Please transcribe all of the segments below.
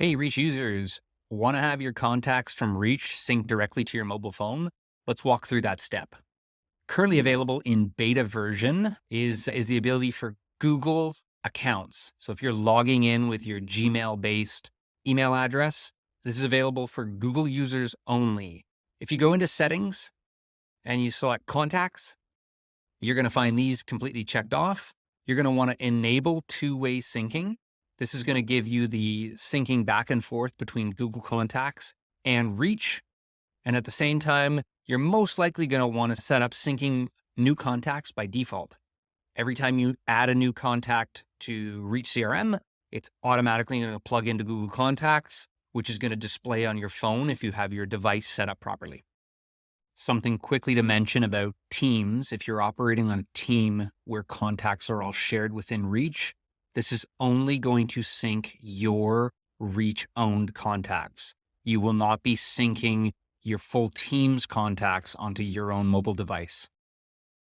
Hey, Reach users, want to have your contacts from Reach sync directly to your mobile phone? Let's walk through that step. Currently available in beta version is the ability for Google accounts. So if you're logging in with your Gmail-based email address, this is available for Google users only. If you go into settings and you select contacts, you're going to find these completely checked off. You're going to want to enable two-way syncing. This is going to give you the syncing back and forth between Google Contacts and Reach. And at the same time, you're most likely going to want to set up syncing new contacts by default. Every time you add a new contact to Reach CRM, it's automatically going to plug into Google Contacts, which is going to display on your phone if you have your device set up properly. Something quickly to mention about Teams, if you're operating on a team where contacts are all shared within Reach, this is only going to sync your Reach-owned contacts. You will not be syncing your full Teams contacts onto your own mobile device.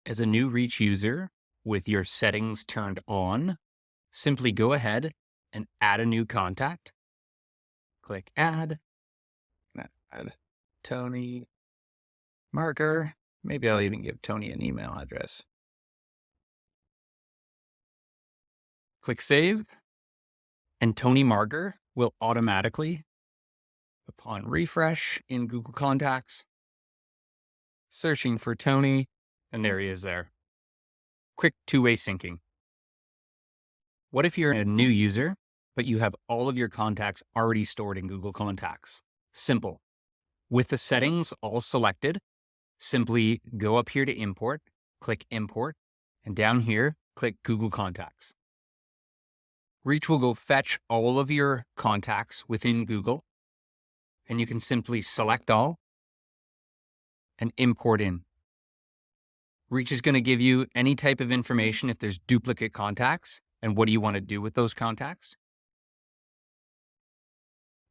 As a new Reach user, with your settings turned on, simply go ahead and add a new contact. Click Add. Add Tony Marker. Maybe I'll even give Tony an email address. Click Save, and Tony Marker will automatically, upon refresh in Google Contacts, searching for Tony, and there he is there. Quick two-way syncing. What if you're a new user, but you have all of your contacts already stored in Google Contacts? Simple. With the settings all selected, simply go up here to Import, click Import, and down here, click Google Contacts. Reach will go fetch all of your contacts within Google, and you can simply select all and import in. Reach is going to give you any type of information if there's duplicate contacts and what do you want to do with those contacts.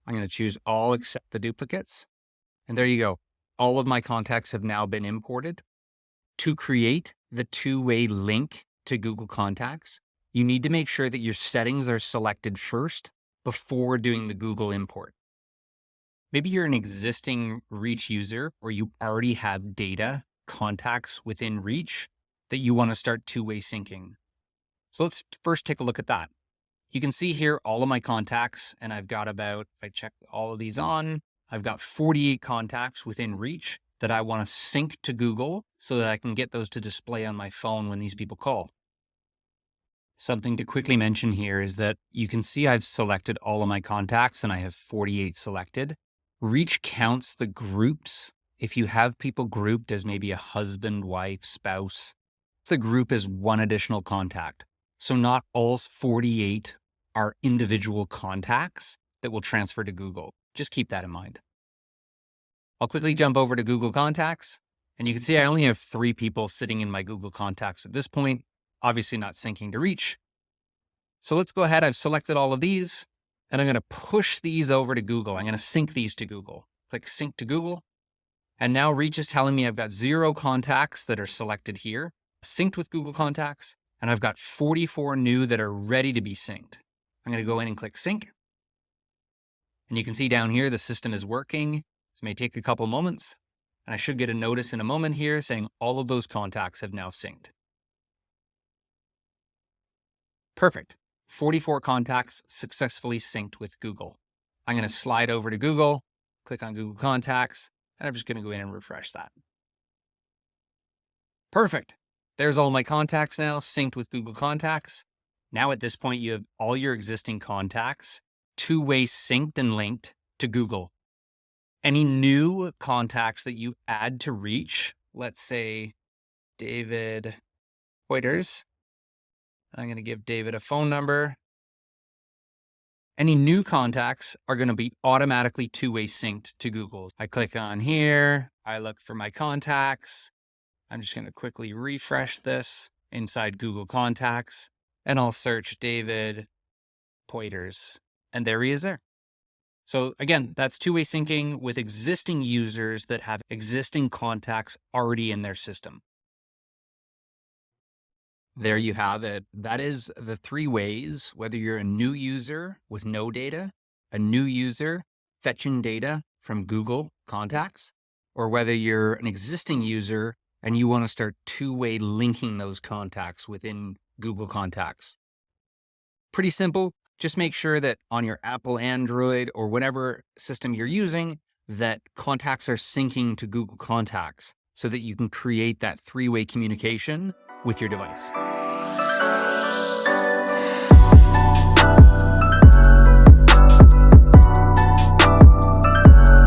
I'm going to choose all except the duplicates. And there you go. All of my contacts have now been imported. To create the two-way link to Google Contacts, you need to make sure that your settings are selected first before doing the Google import. Maybe you're an existing Reach user or you already have data contacts within Reach that you want to start two-way syncing. So let's first take a look at that. You can see here all of my contacts, and I've got about, if I check all of these on, I've got 48 contacts within Reach that I want to sync to Google so that I can get those to display on my phone when these people call. Something to quickly mention here is that you can see I've selected all of my contacts and I have 48 selected. Reach counts the groups. If you have people grouped as maybe a husband, wife, spouse, the group is one additional contact. So not all 48 are individual contacts that will transfer to Google. Just keep that in mind. I'll quickly jump over to Google Contacts, and you can see I only have 3 people sitting in my Google Contacts at this point, obviously not syncing to Reach. So let's go ahead. I've selected all of these, and I'm going to push these over to Google. I'm going to sync these to Google. Click Sync to Google. And now Reach is telling me I've got 0 contacts that are selected here, synced with Google Contacts, and I've got 44 new that are ready to be synced. I'm going to go in and click Sync. And you can see down here, the system is working. This may take a couple moments, and I should get a notice in a moment here saying all of those contacts have now synced. Perfect. 44 contacts successfully synced with Google. I'm going to slide over to Google, click on Google Contacts, and I'm just going to go in and refresh that. Perfect. There's all my contacts now synced with Google Contacts. Now at this point, you have all your existing contacts two-way synced and linked to Google. Any new contacts that you add to Reach, let's say David Poiters. I'm going to give David a phone number. Any new contacts are going to be automatically two-way synced to Google. I click on here. I look for my contacts. I'm just going to quickly refresh this inside Google Contacts, and I'll search David Poiters, and there he is there. So again, that's two-way syncing with existing users that have existing contacts already in their system. There you have it. That is the 3 ways, whether you're a new user with no data a new user fetching data from Google Contacts, or whether you're an existing user and you want to start two-way linking those contacts within Google Contacts. Pretty simple. Just make sure that on your Apple, Android, or whatever system you're using, that contacts are syncing to Google Contacts so that you can create that three-way communication with your device.